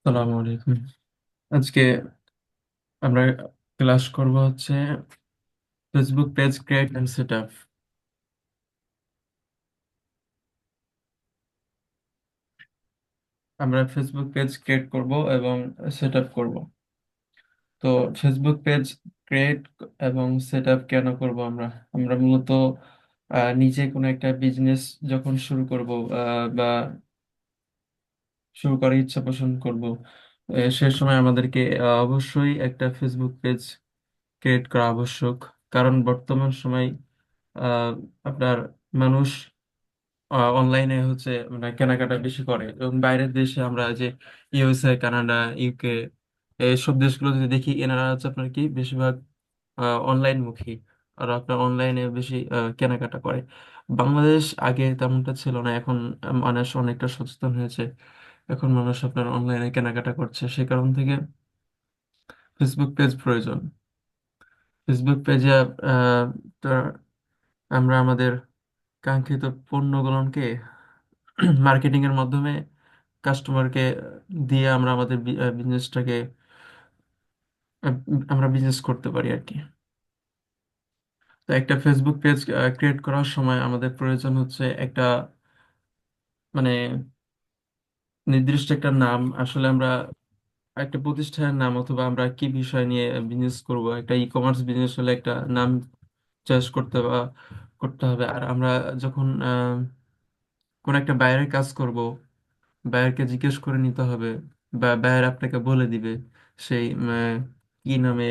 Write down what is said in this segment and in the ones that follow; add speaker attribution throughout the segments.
Speaker 1: আসসালামু আলাইকুম। আজকে আমরা ক্লাস করব হচ্ছে Facebook page create and set up. আমরা ফেসবুক পেজ ক্রিয়েট করব এবং সেট আপ করবো। তো ফেসবুক পেজ ক্রিয়েট এবং সেট আপ কেন করব? আমরা আমরা মূলত নিজে কোনো একটা বিজনেস যখন শুরু করব বা শুরু করার ইচ্ছা পোষণ করব, সে সময় আমাদেরকে অবশ্যই একটা ফেসবুক পেজ ক্রিয়েট করা আবশ্যক। কারণ বর্তমান সময় আহ, আপনার মানুষ অনলাইনে হচ্ছে মানে কেনাকাটা বেশি করে, এবং বাইরের দেশে আমরা যে ইউএসএ, কানাডা, ইউকে এইসব দেশগুলো যদি দেখি, এনারা হচ্ছে আপনার কি বেশিরভাগ অনলাইন মুখী, আর আপনার অনলাইনে বেশি কেনাকাটা করে। বাংলাদেশ আগে তেমনটা ছিল না, এখন মানুষ অনেকটা সচেতন হয়েছে। এখন মানুষ আপনার অনলাইনে কেনাকাটা করছে, সে কারণ থেকে ফেসবুক পেজ প্রয়োজন। ফেসবুক পেজে আমরা আমাদের কাঙ্ক্ষিত পণ্যগুলোকে মার্কেটিং এর মাধ্যমে কাস্টমারকে দিয়ে আমরা আমাদের বিজনেসটাকে আমরা বিজনেস করতে পারি আর কি। তো একটা ফেসবুক পেজ ক্রিয়েট করার সময় আমাদের প্রয়োজন হচ্ছে একটা মানে নির্দিষ্ট একটা নাম। আসলে আমরা একটা প্রতিষ্ঠানের নাম অথবা আমরা কি বিষয় নিয়ে বিজনেস করব, একটা ই কমার্স বিজনেস হলে একটা নাম চয়েস করতে হবে। আর আমরা যখন কোন একটা বাইরের কাজ করব, বায়ারকে জিজ্ঞেস করে নিতে হবে, বা বায়ার আপনাকে বলে দিবে সেই কি নামে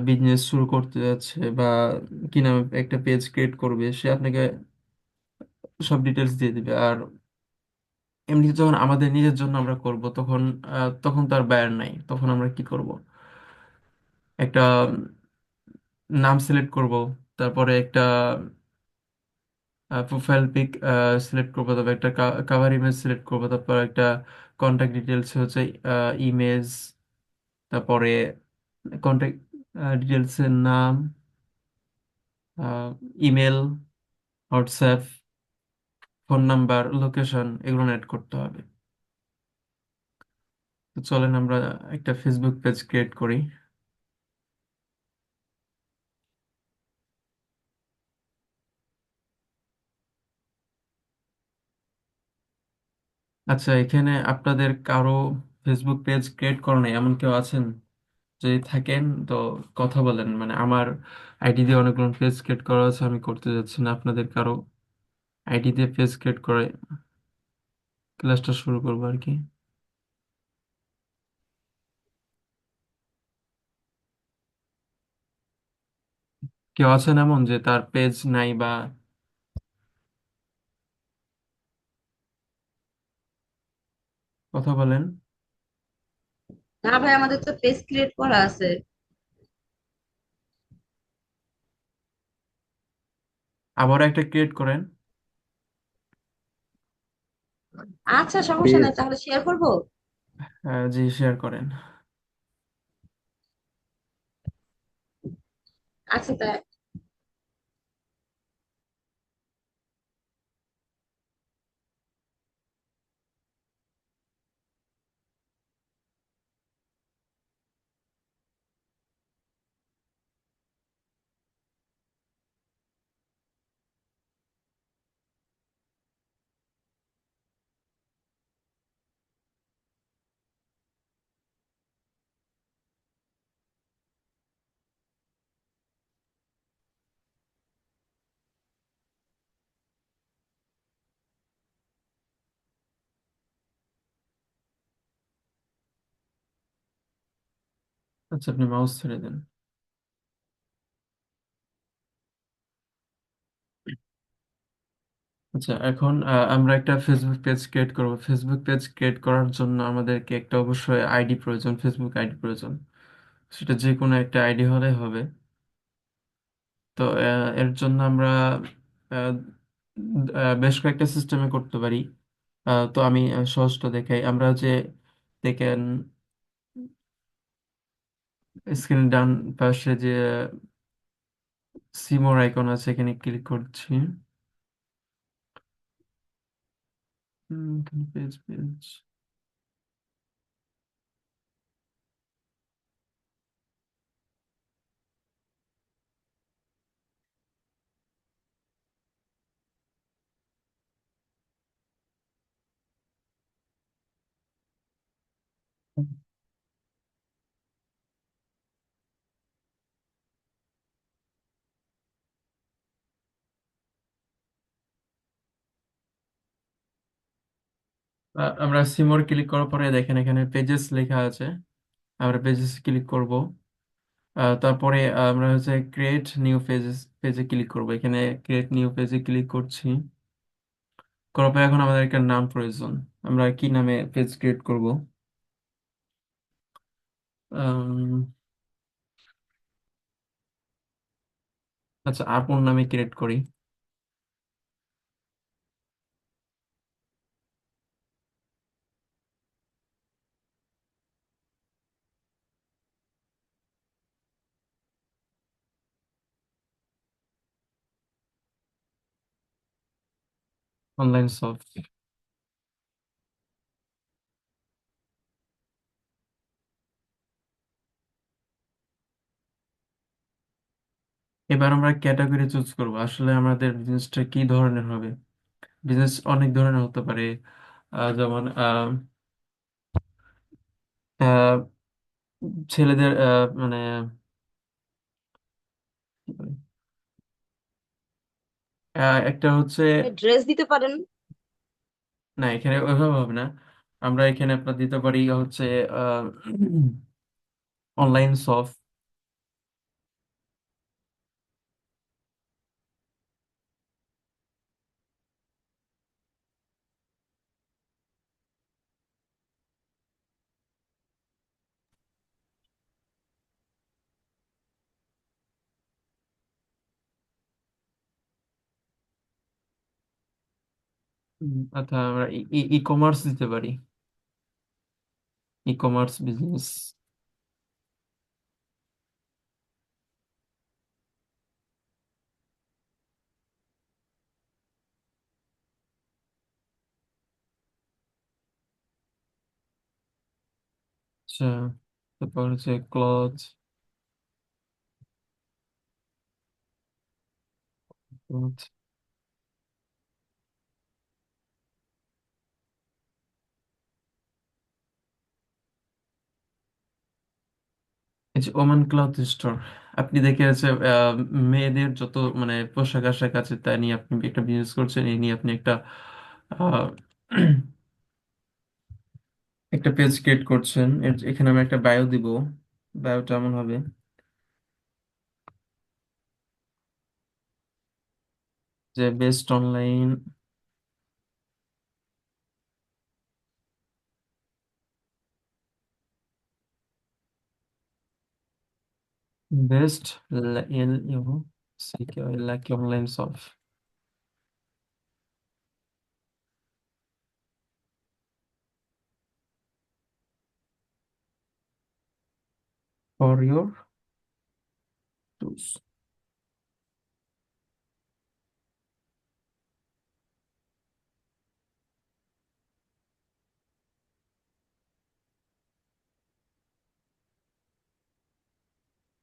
Speaker 1: বিজনেস শুরু করতে যাচ্ছে, বা কি নামে একটা পেজ ক্রিয়েট করবে, সে আপনাকে সব ডিটেলস দিয়ে দিবে। আর এমনি যখন আমাদের নিজের জন্য আমরা করব, তখন তো আর বায়ার নাই, তখন আমরা কি করব? একটা নাম সিলেক্ট করব, তারপরে একটা প্রোফাইল পিক সিলেক্ট করবো, তারপর একটা কাভার ইমেজ সিলেক্ট করবো, তারপর একটা কন্ট্যাক্ট ডিটেলস হচ্ছে ইমেজ, তারপরে কন্ট্যাক্ট ডিটেলস এর নাম, email, WhatsApp, phone number, location, এগুলো অ্যাড করতে হবে। তো চলেন আমরা একটা ফেসবুক পেজ ক্রিয়েট করি। আচ্ছা, এখানে আপনাদের কারো ফেসবুক পেজ ক্রিয়েট করা নাই এমন কেউ আছেন? যদি থাকেন তো কথা বলেন। মানে আমার আইডি দিয়ে অনেকগুলো পেজ ক্রিয়েট করা আছে, আমি করতে যাচ্ছি না। আপনাদের কারো আইডি দিয়ে পেজ ক্রিয়েট করে ক্লাসটা শুরু করবো আর কি। কেউ আছেন এমন যে তার পেজ নাই? বা কথা বলেন।
Speaker 2: না ভাই, আমাদের তো পেজ ক্রিয়েট করা আছে।
Speaker 1: আবার একটা ক্রিয়েট করেন।
Speaker 2: আচ্ছা, সমস্যা
Speaker 1: পেজ,
Speaker 2: নাই, তাহলে শেয়ার করবো।
Speaker 1: জি শেয়ার করেন।
Speaker 2: আচ্ছা, তাই।
Speaker 1: আচ্ছা, আপনি মাউস ছেড়ে দেন। আচ্ছা, এখন আমরা একটা ফেসবুক পেজ ক্রিয়েট করব। ফেসবুক পেজ ক্রিয়েট করার জন্য আমাদেরকে একটা অবশ্যই আইডি প্রয়োজন, ফেসবুক আইডি প্রয়োজন। সেটা যে কোনো একটা আইডি হলে হবে। তো এর জন্য আমরা আহ, বেশ কয়েকটা সিস্টেমে করতে পারি। তো আমি সহজটা দেখাই। আমরা যে দেখেন স্ক্রিন ডান পাশে যে সিমোর আইকন আছে, এখানে ক্লিক করছি। পেজ পেজ আমরা সিমোর ক্লিক করার পরে দেখেন এখানে পেজেস লেখা আছে। আমরা পেজেস ক্লিক করব। তারপরে আমরা হচ্ছে ক্রিয়েট নিউ পেজেস পেজে ক্লিক করব। এখানে ক্রিয়েট নিউ পেজে ক্লিক করছি। করার পরে এখন আমাদের একটা নাম প্রয়োজন। আমরা কি নামে পেজ ক্রিয়েট করব? আচ্ছা, আপন নামে ক্রিয়েট করি। Online shop. এবার আমরা ক্যাটাগরি চুজ করব, আসলে আমাদের বিজনেসটা কি ধরনের হবে। বিজনেস অনেক ধরনের হতে পারে। যেমন আহ, ছেলেদের মানে কি বলে? একটা হচ্ছে,
Speaker 2: ড্রেস দিতে পারেন।
Speaker 1: না এখানে ওইভাবে হবে না। আমরা এখানে আপনার দিতে পারি হচ্ছে অনলাইন শপ। আচ্ছা, আমরা ই কমার্স দিতে পারি। E commerce business. আচ্ছা, তারপর হচ্ছে ক্লথ। এই যে ওমান ক্লথ স্টোর, আপনি দেখে আছে মেয়েদের যত মানে পোশাক আশাক আছে তা নিয়ে আপনি একটা বিজনেস করছেন। এই নিয়ে আপনি একটা আহ, একটা পেজ ক্রিয়েট করছেন। এখানে আমি একটা বায়ো দিব। বায়োটা এমন হবে যে best online, best L U C K lucky online shop for your টুস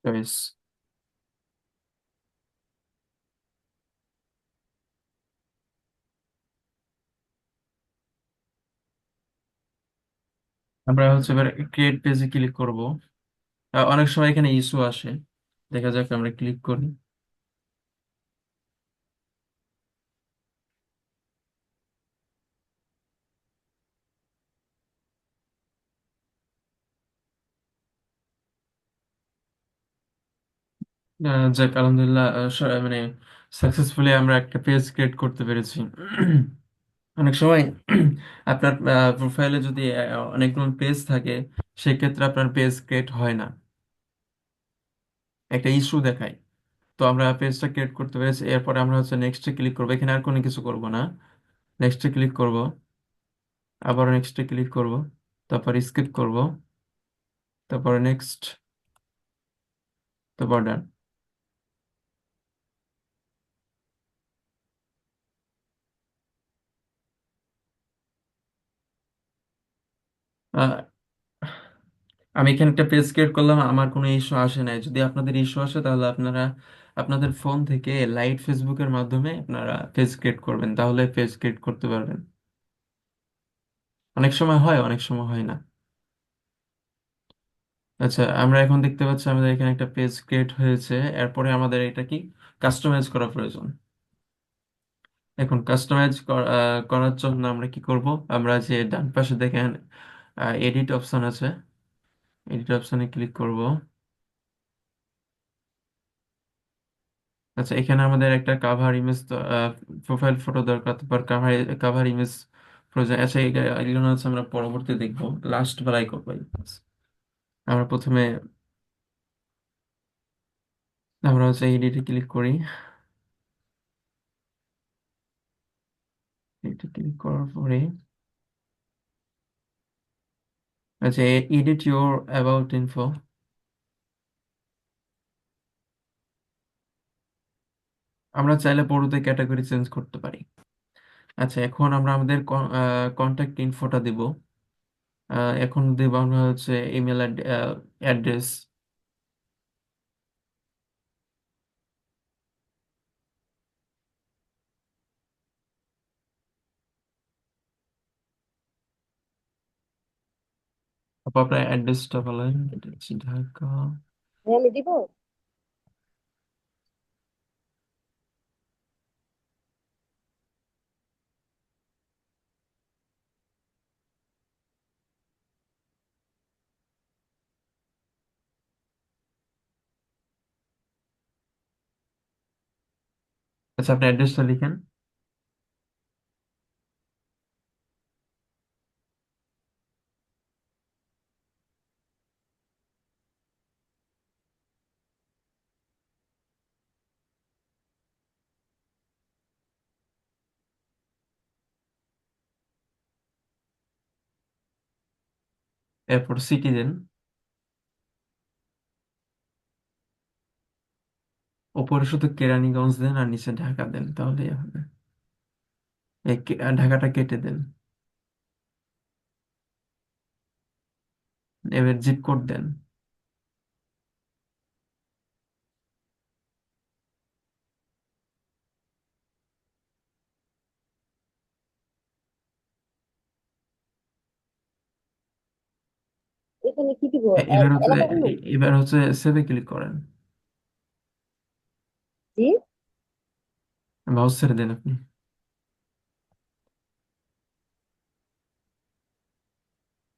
Speaker 1: চয়েস। আমরা হচ্ছে এবার ক্রিয়েট পেজে ক্লিক করব। অনেক সময় এখানে ইস্যু আসে, দেখা যাক, আমরা ক্লিক করি। যাক আলহামদুলিল্লাহ, মানে সাকসেসফুলি আমরা একটা পেজ ক্রিয়েট করতে পেরেছি। অনেক সময় আপনার প্রোফাইলে যদি অনেকগুলো পেজ থাকে, সেক্ষেত্রে আপনার পেজ ক্রিয়েট হয় না, একটা ইস্যু দেখায়। তো আমরা পেজটা ক্রিয়েট করতে পেরেছি। এরপরে আমরা হচ্ছে নেক্সটে ক্লিক করবো, এখানে আর কোনো কিছু করব না। নেক্সটে ক্লিক করব, আবার নেক্সটে ক্লিক করব, তারপর স্কিপ করব, তারপরে নেক্সট, তারপর ডান। আমি এখানে একটা পেজ ক্রিয়েট করলাম, আমার কোনো ইস্যু আসে নাই। যদি আপনাদের ইস্যু আসে তাহলে আপনারা আপনাদের ফোন থেকে লাইট ফেসবুকের মাধ্যমে আপনারা পেজ ক্রিয়েট করবেন, তাহলে পেজ ক্রিয়েট করতে পারবেন। অনেক সময় হয়, অনেক সময় হয় না। আচ্ছা, আমরা এখন দেখতে পাচ্ছি আমাদের এখানে একটা পেজ ক্রিয়েট হয়েছে। এরপরে আমাদের এটা কি কাস্টমাইজ করা প্রয়োজন। এখন কাস্টমাইজ করার জন্য আমরা কি করব? আমরা যে ডান পাশে দেখেন এডিট অপশন আছে, এডিট অপশনে ক্লিক করব। আচ্ছা, এখানে আমাদের একটা কাভার ইমেজ, প্রোফাইল ফটো দরকার, তারপর কাভার কাভার ইমেজ প্রয়োজন। আচ্ছা, এগুলো হচ্ছে আমরা পরবর্তী দেখবো, লাস্ট বেলায় করবো এগুলো। আমরা প্রথমে আমরা হচ্ছে এডিটে ক্লিক করি। এডিটে ক্লিক করার পরে আচ্ছা, এডিট ইউর অ্যাবাউট ইনফো। আমরা চাইলে বড়তে ক্যাটাগরি চেঞ্জ করতে পারি। আচ্ছা, এখন আমরা আমাদের কন্ট্যাক্ট ইনফোটা দিব। এখন দেব আমরা হচ্ছে ইমেল অ্যাড্রেস। তারপর আপনার অ্যাড্রেসটা বলেন। এটা হচ্ছে ঢাকা।
Speaker 2: হ্যাঁ, আমি দিব।
Speaker 1: আচ্ছা, আপনি অ্যাড্রেসটা লিখেন। এরপর সিটি দেন। ওপরে শুধু কেরানীগঞ্জ দেন আর নিচে ঢাকা দেন, তাহলেই হবে। ঢাকাটা কেটে দেন। এবার জিপ কোড দেন।
Speaker 2: এখানে কি দিব?
Speaker 1: এবার হচ্ছে
Speaker 2: এলাকার নাম?
Speaker 1: এবার হচ্ছে সেভে ক্লিক করেন।
Speaker 2: জি।
Speaker 1: মাউস ছেড়ে দেন আপনি।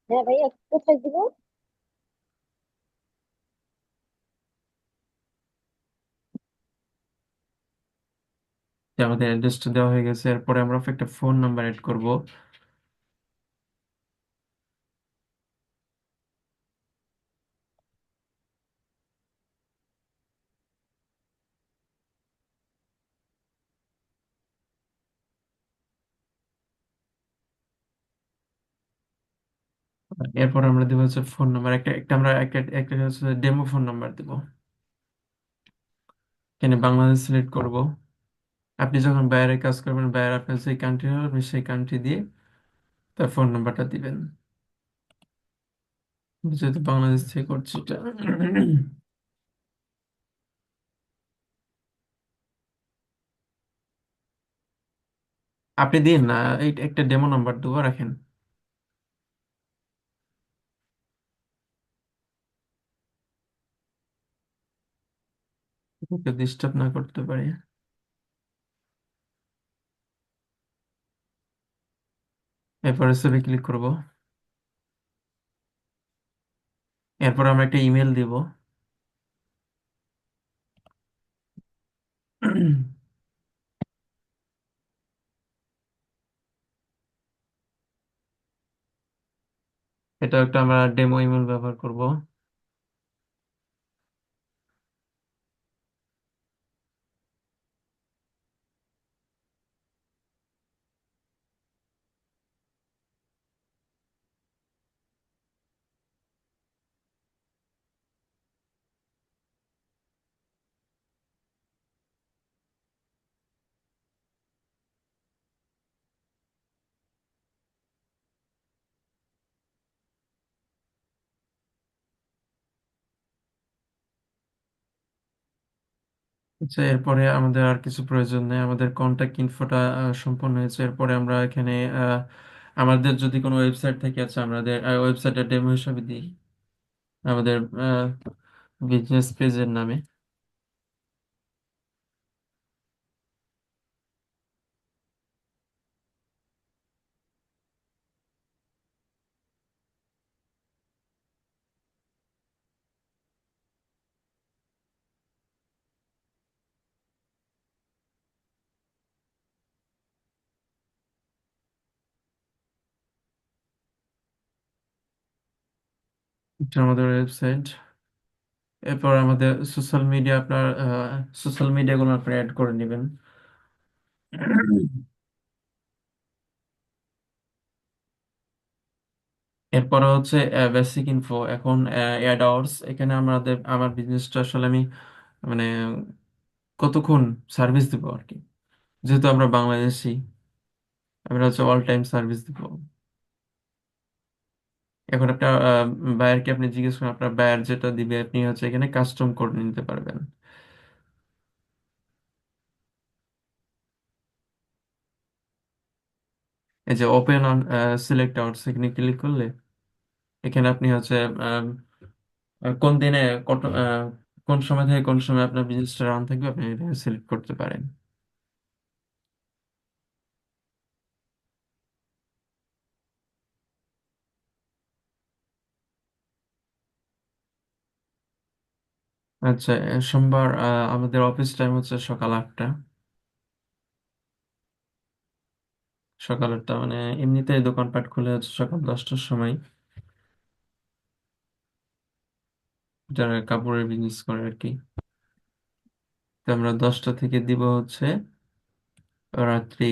Speaker 2: হ্যাঁ ভাইয়া, কোথায় দিব?
Speaker 1: যে আমাদের অ্যাড্রেসটা দেওয়া হয়ে গেছে, এরপরে আমরা একটা ফোন নাম্বার এড করব। এরপর আমরা দেবো হচ্ছে ফোন নাম্বার, একটা একটা আমরা একটা একটা হচ্ছে ডেমো ফোন নাম্বার দেবো। এখানে বাংলাদেশ সিলেক্ট করব। আপনি যখন বাইরে কাজ করবেন, বাইরে আপনার যে কান্ট্রি হবে আপনি সেই কান্ট্রি দিয়ে তার ফোন নাম্বারটা দিবেন। যেহেতু বাংলাদেশ থেকে করছি এটা। আপনি দিন না, এই একটা ডেমো নাম্বার দেবো, রাখেন। ডিস্টার্ব না করতে পারি। এরপরে সেভে ক্লিক করব। এরপর আমরা একটা ইমেল দিব। এটা একটা আমরা ডেমো ইমেল ব্যবহার করব। আচ্ছা, এরপরে আমাদের আর কিছু প্রয়োজন নেই, আমাদের কন্ট্যাক্ট ইনফোটা সম্পূর্ণ হয়েছে। এরপরে আমরা এখানে আমাদের যদি কোনো ওয়েবসাইট থেকে আছে, আমাদের ওয়েবসাইটের ডেমো হিসাবে দিই আমাদের বিজনেস পেজের নামে। এটা আমাদের ওয়েবসাইট। এরপর আমাদের সোশ্যাল মিডিয়া, আপনার সোশ্যাল মিডিয়াগুলো আপনি অ্যাড করে নেবেন। এরপরে হচ্ছে বেসিক ইনফো। এখন অ্যাড আওয়ার্স, এখানে আমার বিজনেসটা আসলে আমি মানে কতক্ষণ সার্ভিস দিব আর কি। যেহেতু আমরা বাংলাদেশি, আমরা হচ্ছে অল টাইম সার্ভিস দিব। এখন একটা বায়ারকে আপনি জিজ্ঞেস করেন, আপনার বায়ার যেটা দিবে আপনি হচ্ছে এখানে কাস্টম করে নিতে পারবেন। এই যে ওপেন অন সিলেক্ট আউটস, এখানে ক্লিক করলে এখানে আপনি হচ্ছে আম, কোন দিনে কোন সময় থেকে কোন সময় আপনার বিজনেসটা রান থাকবে আপনি এটা সিলেক্ট করতে পারেন। আচ্ছা, সোমবার আমাদের অফিস টাইম হচ্ছে সকাল 8টা। সকাল 8টা মানে এমনিতেই দোকানপাট খুলে হচ্ছে সকাল 10টার সময়, যারা কাপড়ের বিজনেস করে আর কি। তো আমরা 10টা থেকে দিব হচ্ছে রাত্রি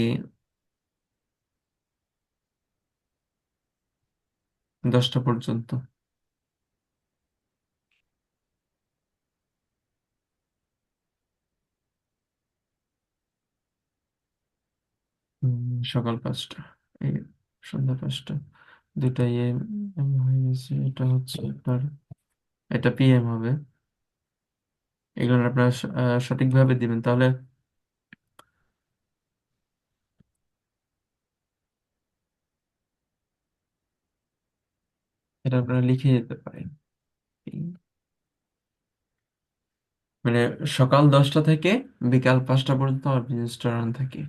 Speaker 1: 10টা পর্যন্ত। সকাল 5টা, এই সন্ধ্যা 5টা, দুটাই হয়ে গেছে। এটা হচ্ছে আপনার, এটা পিএম হবে। এগুলো আপনার সঠিকভাবে দিবেন তাহলে এটা আপনারা লিখে যেতে পারেন। এই মানে সকাল 10টা থেকে বিকাল 5টা পর্যন্ত আমার বিজনেসটা রান থাকে।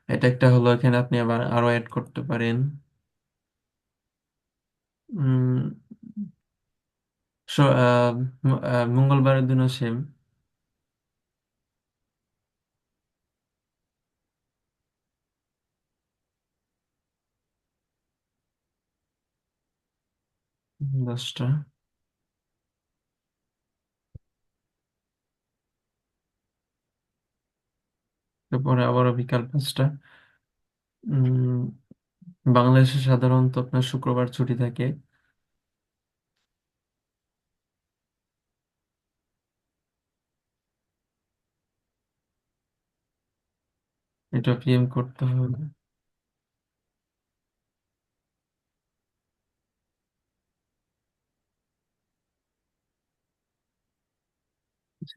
Speaker 1: এটা একটা হলো, এখানে আপনি আবার আরো অ্যাড করতে পারেন। উম, মঙ্গলবারের দিনও সেম। 10টা, তারপরে আবারও বিকাল 5টা। উম, বাংলাদেশে সাধারণত আপনার শুক্রবার ছুটি থাকে। এটা পিএম করতে হবে।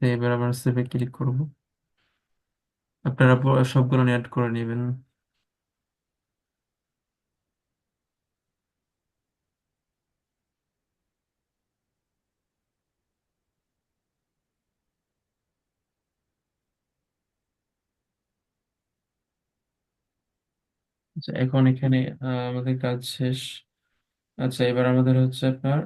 Speaker 1: এবার আবার সেভে ক্লিক করব। আপনারা সবগুলো অ্যাড করে নেবেন। আচ্ছা, এখন এখানে আমাদের কাজ শেষ। আচ্ছা, এবার আমাদের হচ্ছে আপনার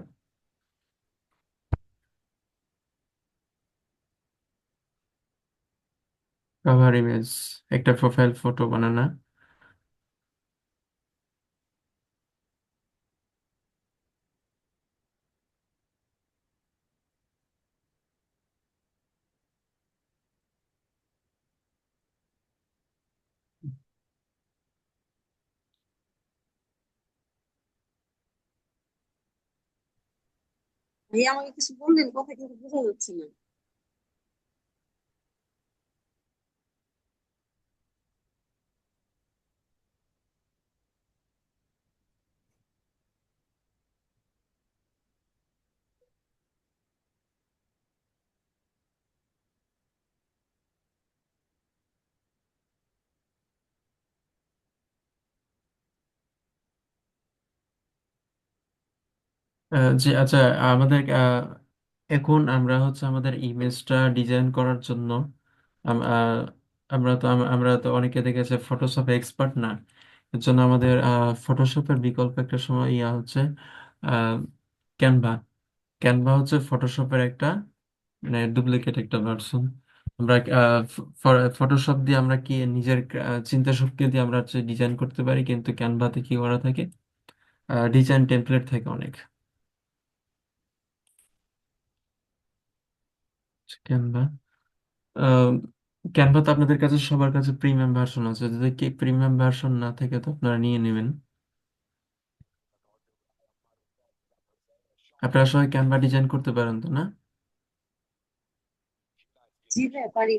Speaker 1: কভার ইমেজ, একটা প্রোফাইল ফটো বানানো।
Speaker 2: ভাইয়া আমাকে কিছু বললেন, কথা কিন্তু বোঝা যাচ্ছে না।
Speaker 1: জি, আচ্ছা। আমাদের এখন আমরা হচ্ছে আমাদের ইমেজটা ডিজাইন করার জন্য আম- আহ, আমরা তো অনেকে দেখেছে ফটোশপে এক্সপার্ট না। এর জন্য আমাদের ফটোশপের বিকল্প একটা সময় হচ্ছে ক্যানভা। ক্যানভা হচ্ছে ফটোশপের একটা মানে ডুপ্লিকেট একটা ভার্সন। আমরা ফটোশপ দিয়ে আমরা কি নিজের চিন্তা শক্তি দিয়ে আমরা হচ্ছে ডিজাইন করতে পারি, কিন্তু ক্যানভাতে কি করা থাকে, ডিজাইন টেমপ্লেট থাকে অনেক। ক্যানভা। ক্যানভা তো আপনাদের কাছে সবার কাছে প্রিমিয়াম ভার্সন আছে, যদি কি প্রিমিয়াম ভার্সন না থাকে তো আপনারা নিয়ে নেবেন। আপনারা সবাই ক্যানভা ডিজাইন করতে পারেন তো, না?
Speaker 2: জি ভাইয়া পারি।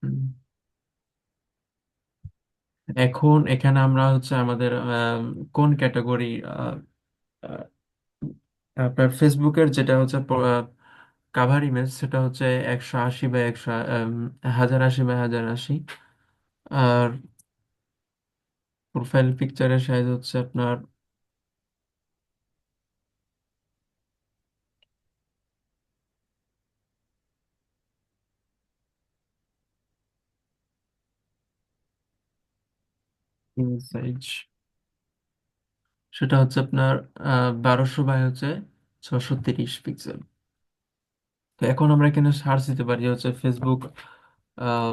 Speaker 1: হুম। এখন এখানে আমরা হচ্ছে আমাদের কোন ক্যাটাগরি, আপনার ফেসবুকের যেটা হচ্ছে কাভার ইমেজ, সেটা হচ্ছে 180 বাই 100, 1080 বাই 1080। আর প্রোফাইল পিকচারের সাইজ হচ্ছে আপনার ইমেজ সাইজ, সেটা হচ্ছে আপনার 1200 বাই 630 পিক্সেল। তো এখন আমরা এখানে সার্চ দিতে পারি হচ্ছে Facebook, ah,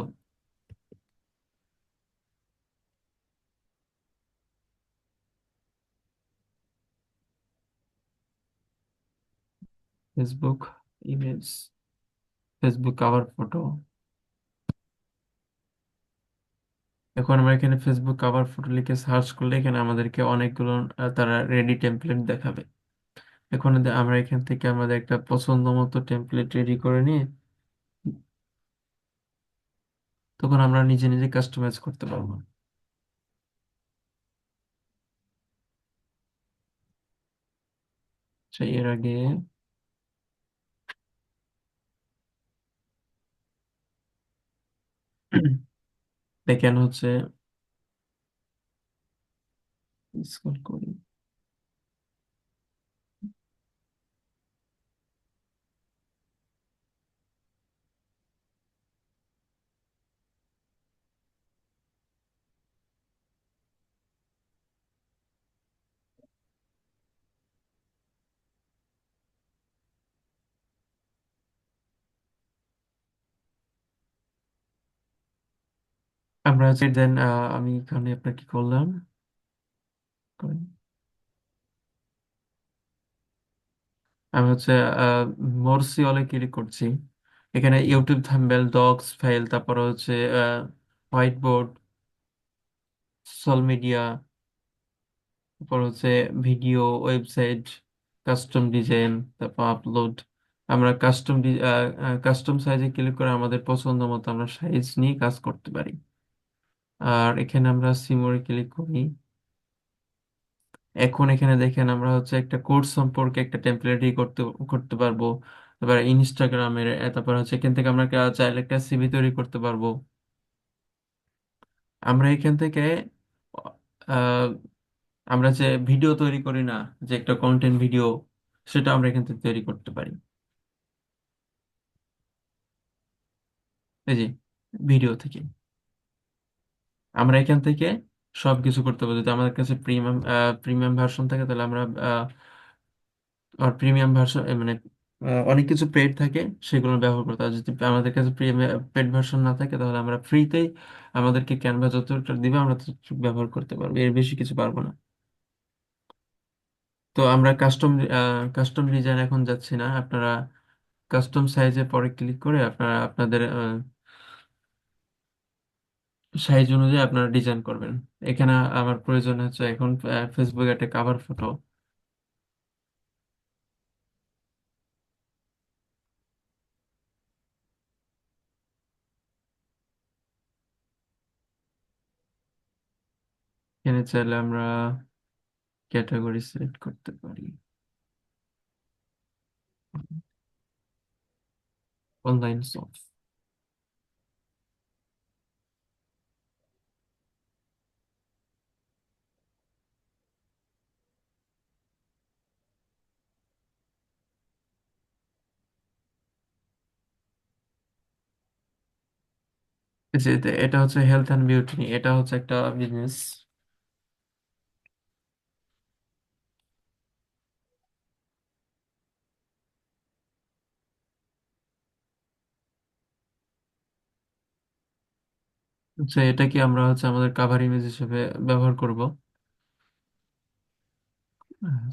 Speaker 1: Facebook image, Facebook cover photo. এখন আমরা এখানে ফেসবুক কাভার ফটো লিখে সার্চ করলে এখানে আমাদেরকে অনেকগুলো তারা রেডি টেমপ্লেট দেখাবে। এখন আমরা এখান থেকে আমাদের একটা পছন্দ মতো টেমপ্লেট রেডি করে নিয়ে তখন আমরা নিজে নিজে কাস্টমাইজ করতে পারবো। সেই এর আগে দেখেন হচ্ছে, স্ক্রল করি, আমরা হচ্ছে দেন আমি এখানে আপনার কি করলাম, আমি হচ্ছে মোরসি অলে ক্লিক করছি। এখানে ইউটিউব থাম্বনেল, ডক্স ফাইল, তারপর হচ্ছে হোয়াইট বোর্ড, সোশ্যাল মিডিয়া, তারপর হচ্ছে ভিডিও, ওয়েবসাইট, কাস্টম ডিজাইন, তারপর আপলোড। আমরা কাস্টম সাইজে ক্লিক করে আমাদের পছন্দ মতো আমরা সাইজ নিয়ে কাজ করতে পারি। আর এখানে আমরা সিমোরে ক্লিক করি। এখন এখানে দেখেন আমরা হচ্ছে একটা কোর্স সম্পর্কে একটা টেমপ্লেট করতে করতে পারবো। তারপর ইনস্টাগ্রামের, তারপর হচ্ছে এখান থেকে আমরা চাইলে একটা সিভি তৈরি করতে পারবো। আমরা এখান থেকে আহ, আমরা যে ভিডিও তৈরি করি না, যে একটা কন্টেন্ট ভিডিও, সেটা আমরা এখান থেকে তৈরি করতে পারি। এই যে ভিডিও থেকে আমরা এখান থেকে সবকিছু করতে পারি। যদি আমাদের কাছে প্রিমিয়াম ভার্সন থাকে তাহলে আমরা আর প্রিমিয়াম ভার্সন মানে অনেক কিছু পেড থাকে, সেগুলো ব্যবহার করতে হয়। যদি আমাদের কাছে পেড ভার্সন না থাকে তাহলে আমরা ফ্রিতেই আমাদেরকে ক্যানভা যতটা দিবে আমরা ততটুকু ব্যবহার করতে পারবো, এর বেশি কিছু পারবো না। তো আমরা কাস্টম ডিজাইন এখন যাচ্ছি না, আপনারা কাস্টম সাইজে পরে ক্লিক করে আপনারা আপনাদের সাইজ অনুযায়ী আপনারা ডিজাইন করবেন। এখানে আমার প্রয়োজন হচ্ছে এখন ফেসবুক একটা কাভার ফটো। এখানে চাইলে আমরা ক্যাটাগরি সিলেক্ট করতে পারি, অনলাইন শপ। যে এটা হচ্ছে হেলথ অ্যান্ড বিউটি, এটা হচ্ছে একটা বিজনেস। আচ্ছা, এটা কি আমরা হচ্ছে আমাদের কাভার ইমেজ হিসেবে ব্যবহার করব।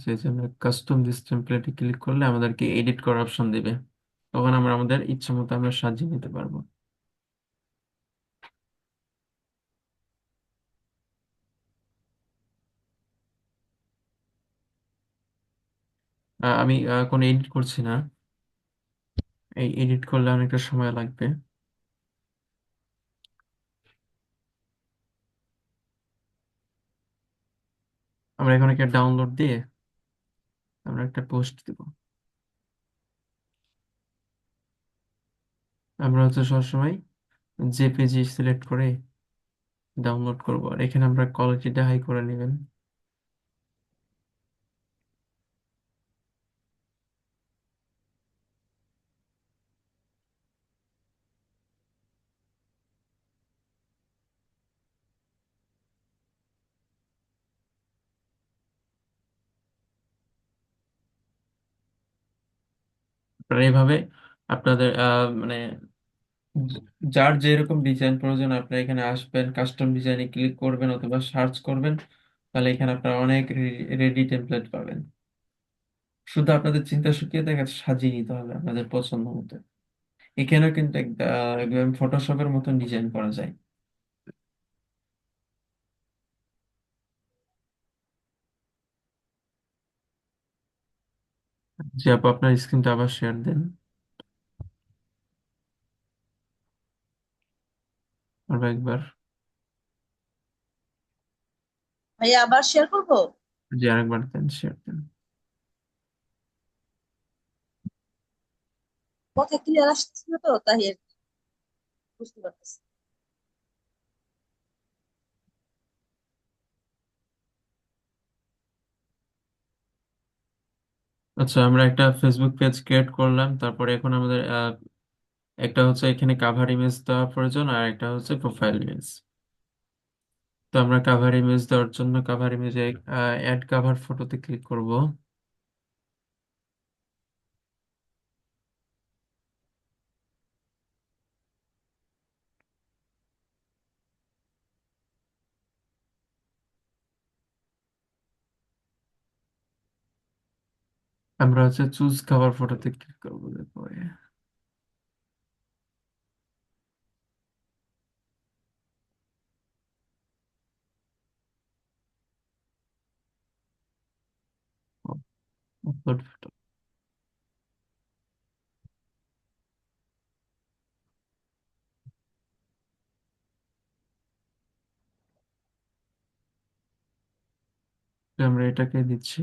Speaker 1: সেই জন্য কাস্টম দিস টেমপ্লেটে ক্লিক করলে আমাদেরকে এডিট করার অপশন দিবে। তখন আমরা আমাদের ইচ্ছা মতো আমরা সাজিয়ে নিতে পারবো। আমি কোনো এডিট করছি না। এই এডিট করলে অনেকটা সময় লাগবে। আমরা এখন একটা ডাউনলোড দিয়ে আমরা একটা পোস্ট দিব। আমরা হচ্ছে সবসময় জেপিজি সিলেক্ট করে ডাউনলোড করব, আর এখানে আমরা কোয়ালিটিটা হাই করে নেবেন। আপনারা এইভাবে আপনাদের মানে যার যেরকম ডিজাইন প্রয়োজন আপনি এখানে আসবেন, কাস্টম ডিজাইনে ক্লিক করবেন অথবা সার্চ করবেন, তাহলে এখানে আপনারা অনেক রেডি টেমপ্লেট পাবেন। শুধু আপনাদের চিন্তা শক্তি দেখে সাজিয়ে নিতে হবে আপনাদের পছন্দ মতো। এখানেও কিন্তু একদম ফটোশপের মতন ডিজাইন করা যায়। যে আপু আপনার স্ক্রিনটা আবার শেয়ার দেন আরো একবার।
Speaker 2: ভাইয়া আবার শেয়ার করবো?
Speaker 1: যে আরেকবার দেন, শেয়ার দেন।
Speaker 2: কথা ক্লিয়ার আসছে না তো, তাই আর কি, বুঝতে পারতেছি।
Speaker 1: আচ্ছা, আমরা একটা ফেসবুক পেজ ক্রিয়েট করলাম, তারপরে এখন আমাদের একটা হচ্ছে এখানে কাভার ইমেজ দেওয়া প্রয়োজন, আর একটা হচ্ছে প্রোফাইল ইমেজ। তো আমরা কাভার ইমেজ দেওয়ার জন্য কাভার ইমেজে অ্যাড কাভার ফটোতে ক্লিক করব। আমরা হচ্ছে চুজ কাভার ফটোতে ক্লিক করবো তারপরে। Upload photo. আমরা এটাকে দিচ্ছি।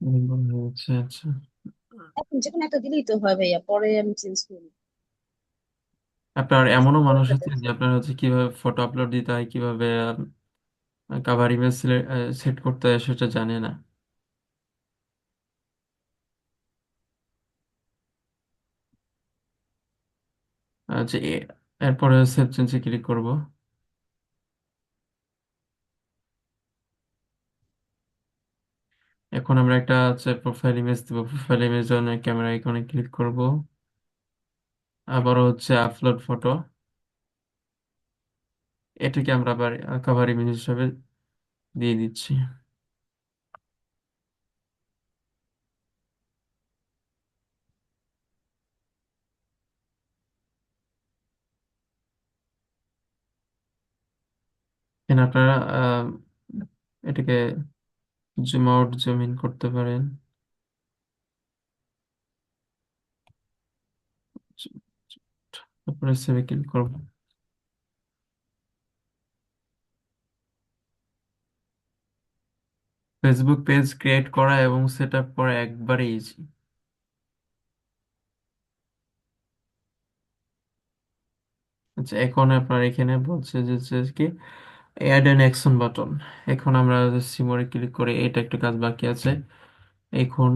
Speaker 1: হয়ে যাচ্ছে, আচ্ছা।
Speaker 2: এখন যে কোনো একটা দিলেই তো হয় ভাইয়া, পরে আমি চেঞ্জ করি।
Speaker 1: আপনার এমনও মানুষ
Speaker 2: কোনটা
Speaker 1: আছে
Speaker 2: দেন?
Speaker 1: যে আপনার হচ্ছে কিভাবে ফটো আপলোড দিতে হয়, কিভাবে কাভার ইমেজ সেট করতে হয় সেটা জানে না। আচ্ছা, এরপরে সেভ চেঞ্জে ক্লিক করব। এখন আমরা একটা হচ্ছে প্রোফাইল ইমেজ দিব। প্রোফাইল ইমেজ জন্য ক্যামেরা আইকনে ক্লিক করব। আবারও হচ্ছে আপলোড ফটো, এটাকে আমরা আবার কভার ইমেজ হিসেবে দিয়ে দিচ্ছি। এখানে আপনারা এটাকে জুম আউট জুম ইন করতে পারেন। তারপরে সেভে ক্লিক করব। ফেসবুক পেজ ক্রিয়েট করা এবং সেট আপ করা একবারে ইজি। আচ্ছা, এখন আপনার এখানে বলছে যে কি অ্যাড অ্যান অ্যাকশন বাটন। এখন আমরা সিমোরে ক্লিক করে এটা একটু কাজ বাকি আছে। এখন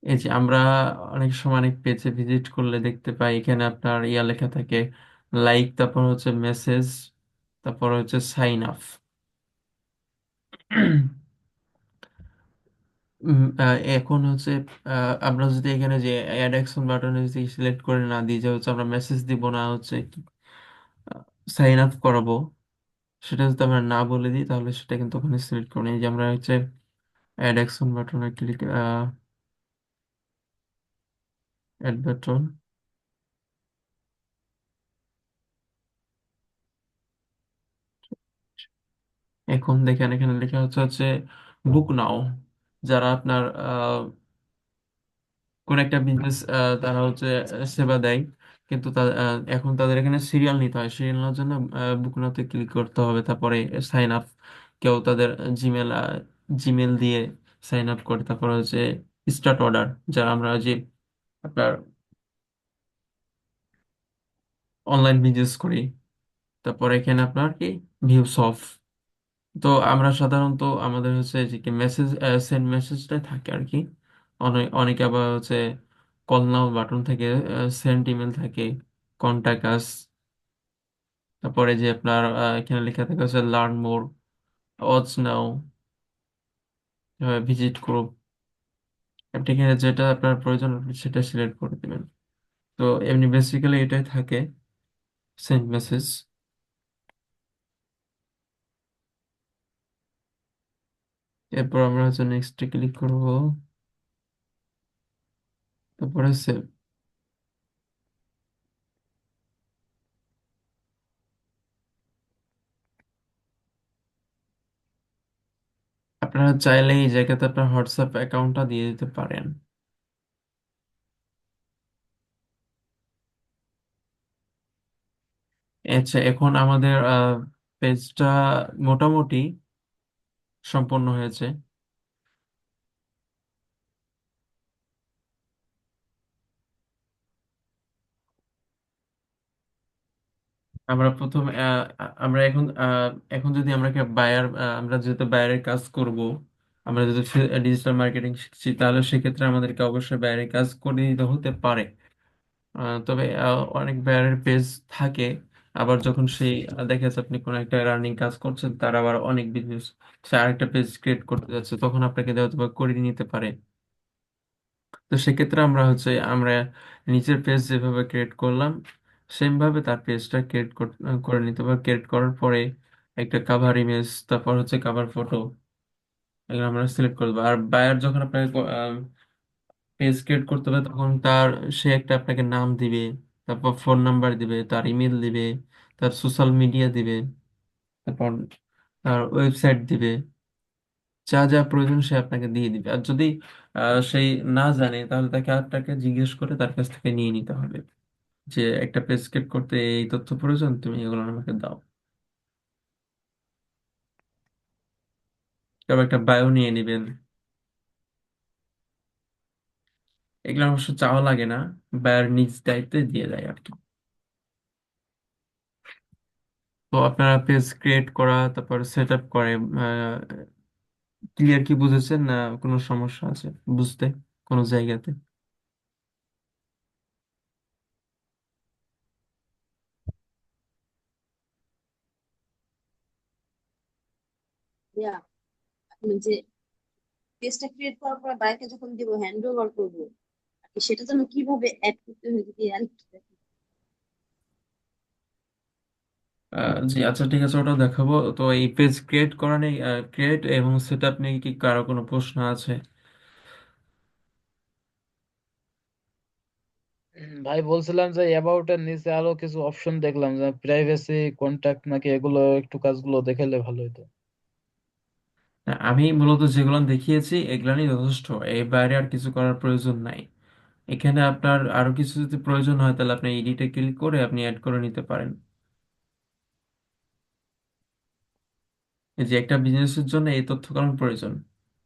Speaker 1: এই যে আমরা অনেক সময় অনেক পেজে ভিজিট করলে দেখতে পাই এখানে আপনার ইয়া লেখা থাকে লাইক, তারপর হচ্ছে মেসেজ, তারপর হচ্ছে সাইন আপ। এখন হচ্ছে আমরা যদি এখানে যে অ্যাড অ্যাকশন বাটনে যদি সিলেক্ট করে না দিই যে হচ্ছে আমরা মেসেজ দিব না হচ্ছে সাইন আপ করাবো, সেটা যদি আমরা না বলে দিই তাহলে সেটা কিন্তু ওখানে সিলেক্ট করবো না। এই যে আমরা হচ্ছে অ্যাড অ্যাকশন বাটনে ক্লিক, অ্যাড বাটন, এখন দেখেন এখানে লেখা হচ্ছে হচ্ছে বুক নাও। যারা আপনার কোন একটা বিজনেস তারা হচ্ছে সেবা দেয়, কিন্তু এখন তাদের এখানে সিরিয়াল নিতে হয়। সিরিয়াল নেওয়ার জন্য বুক নাওতে ক্লিক করতে হবে, তারপরে সাইন আপ। কেউ তাদের জিমেল জিমেল দিয়ে সাইন আপ করে, তারপরে হচ্ছে স্টার্ট অর্ডার, যারা আমরা যে আপনার অনলাইন বিজনেস করি। তারপরে এখানে আপনার কি ভিউস অফ। তো আমরা সাধারণত আমাদের হচ্ছে যে কি মেসেজ, সেন্ড মেসেজটাই থাকে আর কি। অনেকে আবার হচ্ছে কল নাও বাটন থেকে, সেন্ড ইমেল থাকে, কন্টাক্ট আস, তারপরে যে আপনার এখানে লেখা থাকে হচ্ছে লার্ন মোর, ওয়াচ নাও, ভিজিট গ্রুপ। আপনি এখানে যেটা আপনার প্রয়োজন আপনি সেটা সিলেক্ট করে দিবেন। তো এমনি বেসিক্যালি এটাই থাকে, সেন্ড মেসেজ। এরপর আমরা হচ্ছে নেক্সটে ক্লিক করব, তারপরে সেভ। আপনারা চাইলে এই জায়গাতে আপনার হোয়াটসঅ্যাপ অ্যাকাউন্টটা দিয়ে দিতে পারেন। আচ্ছা, এখন আমাদের পেজটা মোটামুটি সম্পন্ন হয়েছে। আমরা প্রথম আমরা এখন যদি আমরা বায়ার, আমরা যেহেতু বায়ারের কাজ করব, আমরা যদি ডিজিটাল মার্কেটিং শিখছি, তাহলে সেক্ষেত্রে আমাদেরকে অবশ্যই বায়ারের কাজ করে নিতে হতে পারে। তবে অনেক বায়ারের পেজ থাকে। আবার যখন সেই দেখা যাচ্ছে আপনি কোনো একটা রানিং কাজ করছেন, তার আবার অনেক বিজনেস, সে আরেকটা পেজ ক্রিয়েট করতে যাচ্ছে, তখন আপনাকে দেওয়া হয়তো বা করে নিতে পারে। তো সেক্ষেত্রে আমরা নিজের পেজ যেভাবে ক্রিয়েট করলাম সেম ভাবে তার পেজটা ক্রিয়েট করে নিতে হবে। ক্রিয়েট করার পরে একটা কাভার ইমেজ, তারপর হচ্ছে কাভার ফটো, এগুলো আমরা সিলেক্ট করবো। আর বায়ার যখন আপনাকে পেজ ক্রিয়েট করতে হবে, তখন সে একটা আপনাকে নাম দিবে, তারপর ফোন নাম্বার দিবে, তার ইমেল দিবে, তার সোশ্যাল মিডিয়া দিবে, তারপর তার ওয়েবসাইট দিবে। যা যা প্রয়োজন সে আপনাকে দিয়ে দিবে। আর যদি সেই না জানে, তাহলে তাকে আপনাকে জিজ্ঞেস করে তার কাছ থেকে নিয়ে নিতে হবে যে একটা পেজ ক্রিয়েট করতে এই তথ্য প্রয়োজন, তুমি এগুলো আমাকে দাও। তবে একটা বায়ো নিয়ে নেবেন। এগুলো অবশ্য চাওয়া লাগে না, বায়োর নিজ দায়িত্বে দিয়ে দেয় আর কি। তো আপনারা পেজ ক্রিয়েট করা, তারপর সেট আপ করে ক্লিয়ার কি বুঝেছেন, না কোনো সমস্যা আছে বুঝতে কোনো জায়গাতে?
Speaker 2: ইয়া, আপনি যে পেজটা ক্রিয়েট করার পর বাইকে যখন দিব হ্যান্ড ওভার করবো, আর কি সেটা যেন কিভাবে অ্যাড করতে হয় যদি আরেকটু দেখেন।
Speaker 1: জি আচ্ছা, ঠিক আছে, ওটা দেখাবো। তো এই পেজ ক্রিয়েট করা নেই, ক্রিয়েট এবং সেট আপ নিয়ে কি কারো কোনো প্রশ্ন আছে?
Speaker 3: ভাই বলছিলাম যে অ্যাবাউট এর নিচে আরো কিছু অপশন দেখলাম, যে প্রাইভেসি, কন্টাক্ট নাকি, এগুলো একটু কাজগুলো দেখালে ভালো হতো।
Speaker 1: আমি মূলত যেগুলো দেখিয়েছি এগুলানি যথেষ্ট, এর বাইরে আর কিছু করার প্রয়োজন নাই। এখানে আপনার আরো কিছু যদি প্রয়োজন হয় তাহলে আপনি এডিটে ক্লিক করে আপনি অ্যাড করে নিতে পারেন। এই যে একটা বিজনেসের জন্য এই তথ্য কারণ প্রয়োজন,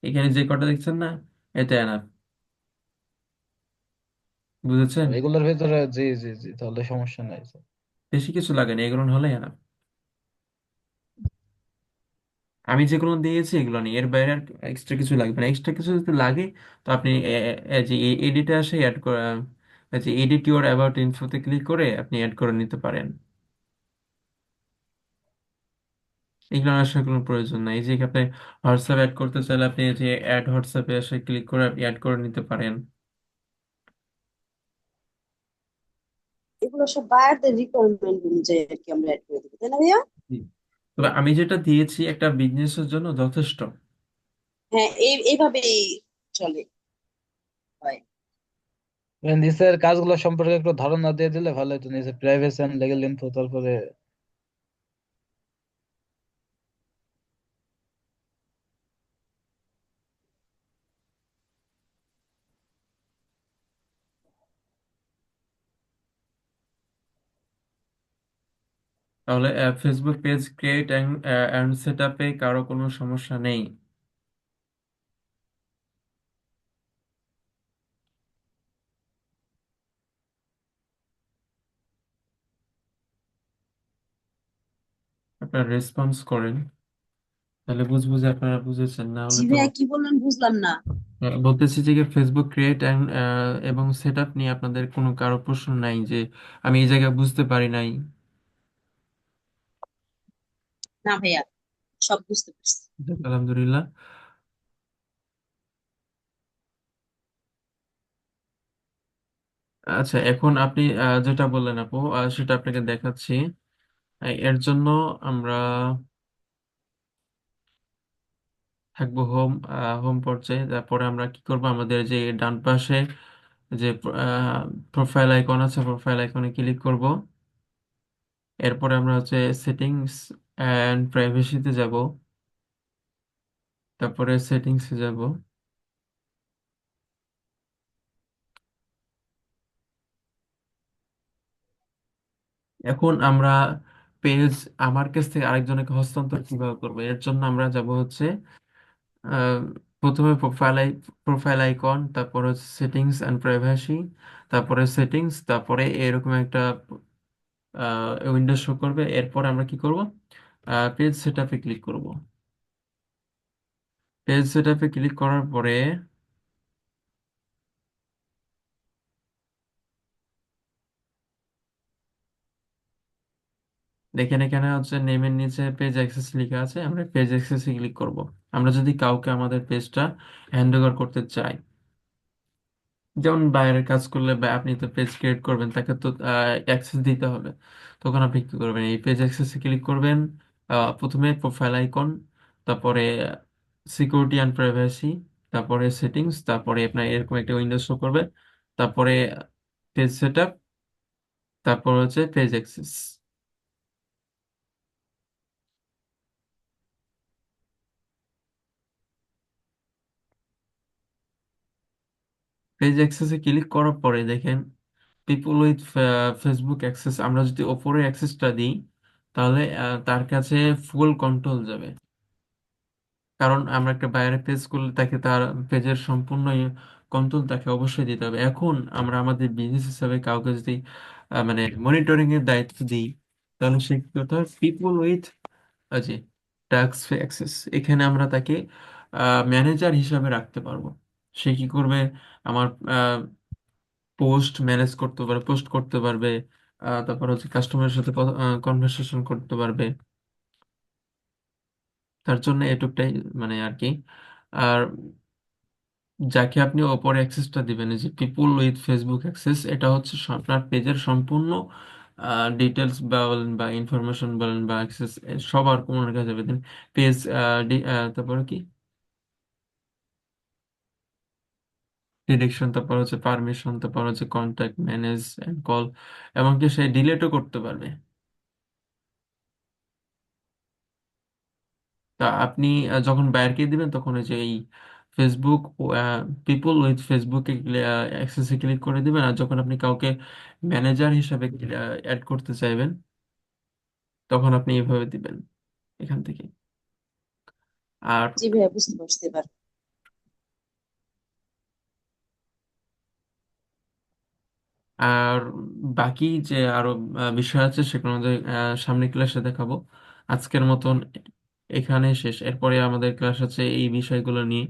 Speaker 1: এখানে যে কটা দেখছেন না, এটা এনাফ। বুঝেছেন?
Speaker 3: এগুলোর ভেতরে জি জি জি, তাহলে সমস্যা নাই।
Speaker 1: বেশি কিছু লাগে না, এগুলো হলে এনাফ। আমি যেগুলো দিয়েছি এগুলো নেই, এর বাইরে আর এক্সট্রা কিছু লাগবে না। এক্সট্রা কিছু যদি লাগে তো আপনি যে এডিটে আসে অ্যাড করে, যে এডিট ইউর অ্যাবাউট ইনফোতে ক্লিক করে আপনি অ্যাড করে নিতে পারেন। এগুলো আসার কোনো প্রয়োজন নাই। এই যে আপনি হোয়াটসঅ্যাপ অ্যাড করতে চাইলে আপনি এই যে অ্যাড হোয়াটসঅ্যাপে এসে ক্লিক করে আপনি অ্যাড করে নিতে পারেন।
Speaker 2: এগুলো সব বায়ারদের রিকোয়ারমেন্ট অনুযায়ী আর কি আমরা অ্যাড করে দেবো, তাই না ভাইয়া?
Speaker 1: জি। তবে আমি যেটা দিয়েছি একটা বিজনেসের জন্য যথেষ্ট।
Speaker 2: হ্যাঁ, এইভাবেই চলে হয়।
Speaker 3: নিচের কাজগুলো সম্পর্কে একটু ধারণা দিয়ে দিলে ভালো হতো, নিচে প্রাইভেসি এন্ড লিগ্যাল ইনফো, তারপরে
Speaker 1: তাহলে Facebook page create and set আপে কারো কোনো সমস্যা নেই? আপনারা রেসপন্স করেন, তাহলে বুঝবো যে আপনারা বুঝেছেন, না হলে
Speaker 2: জি
Speaker 1: তো।
Speaker 2: ভাইয়া, কি বললেন বুঝলাম না।
Speaker 1: বলতেছি যে ফেসবুক ক্রিয়েট অ্যান্ড এবং সেট আপ নিয়ে আপনাদের কোনো কারো প্রশ্ন নাই যে আমি এই জায়গায় বুঝতে পারি নাই?
Speaker 2: না ভাইয়া, সব বুঝতে পারছি।
Speaker 1: যাক, আলহামদুলিল্লাহ। আচ্ছা, এখন আপনি যেটা বললেন আপু, সেটা আপনাকে দেখাচ্ছি। এর জন্য আমরা থাকবো হোম পর্যায়ে। তারপরে আমরা কি করব, আমাদের যে ডান পাশে যে প্রোফাইল আইকন আছে, প্রোফাইল আইকনে ক্লিক করব। এরপরে আমরা হচ্ছে সেটিংস অ্যান্ড প্রাইভেসিতে যাব, তারপরে সেটিংসে যাব। এখন আমরা পেজ আমার কাছ থেকে আরেকজনকে হস্তান্তর কিভাবে করবো, এর জন্য আমরা যাব হচ্ছে আহ, প্রথমে প্রোফাইল আইকন, তারপরে হচ্ছে সেটিংস অ্যান্ড প্রাইভেসি, তারপরে সেটিংস, তারপরে এরকম একটা উইন্ডো শো করবে। এরপর আমরা কি করব, পেজ সেটআপে ক্লিক করব। পেজ সেটআপে ক্লিক করার পরে দেখেন এখানে হচ্ছে নেমের নিচে পেজ অ্যাক্সেস লেখা আছে, আমরা পেজ অ্যাক্সেসে ক্লিক করব। আমরা যদি কাউকে আমাদের পেজটা হ্যান্ড ওভার করতে চাই, যেমন বাইরের কাজ করলে বা আপনি তো পেজ ক্রিয়েট করবেন, তাকে তো অ্যাক্সেস দিতে হবে। তখন আপনি কি করবেন, এই পেজ অ্যাক্সেসে ক্লিক করবেন। প্রথমে প্রোফাইল আইকন, তারপরে সিকিউরিটি অ্যান্ড প্রাইভেসি, তারপরে সেটিংস, তারপরে আপনার এরকম একটা উইন্ডো শো করবে। তারপরে পেজ সেটআপ, তারপর হচ্ছে পেজ অ্যাক্সেস। পেজ অ্যাক্সেসে ক্লিক করার পরে দেখেন পিপল উইথ ফেসবুক অ্যাক্সেস, আমরা যদি ওপরে অ্যাক্সেসটা দিই তাহলে তার কাছে ফুল কন্ট্রোল যাবে। কারণ আমরা একটা বাইরে পেজ করলে তাকে তার পেজের সম্পূর্ণ কন্ট্রোল তাকে অবশ্যই দিতে হবে। এখন আমরা আমাদের বিজনেস হিসাবে কাউকে যদি মানে মনিটরিং এর দায়িত্ব দিই, তাহলে সে কি করতে হবে, পিপল উইথ যে টাস্ক অ্যাক্সেস, এখানে আমরা তাকে ম্যানেজার হিসাবে রাখতে পারবো। সে কি করবে, আমার পোস্ট ম্যানেজ করতে পারবে, পোস্ট করতে পারবে, তারপর হচ্ছে কাস্টমারের সাথে কনভারসেশন করতে পারবে। তার জন্য এটুকটাই মানে আর কি। আর যাকে আপনি ওপরে অ্যাক্সেসটা দিবেন, এই যে পিপুল উইথ ফেসবুক অ্যাক্সেস, এটা হচ্ছে আপনার পেজের সম্পূর্ণ ডিটেলস বলেন বা ইনফরমেশন বলেন বা অ্যাক্সেস সবার কোনের কাছে পেতেন। পেজ, তারপরে কি ডিরেকশন, তারপর হচ্ছে পারমিশন, তারপর হচ্ছে কন্ট্যাক্ট, ম্যানেজ এন্ড কল, এমনকি সে ডিলেটও করতে পারবে। তা আপনি যখন বায়ারকে দিবেন তখন ওই যে এই ফেসবুক পিপল উইথ ফেসবুকে অ্যাক্সেসে ক্লিক করে দিবেন। আর যখন আপনি কাউকে ম্যানেজার হিসাবে অ্যাড করতে চাইবেন, তখন আপনি এভাবে দিবেন এখান থেকে। আর
Speaker 2: জি ভাইয়া, বুঝতে পারছি এবার।
Speaker 1: আর বাকি যে আরো বিষয় আছে সেগুলো আমাদের সামনে ক্লাসে দেখাবো। আজকের মতন এখানে শেষ, এরপরে আমাদের ক্লাস আছে এই বিষয়গুলো নিয়ে।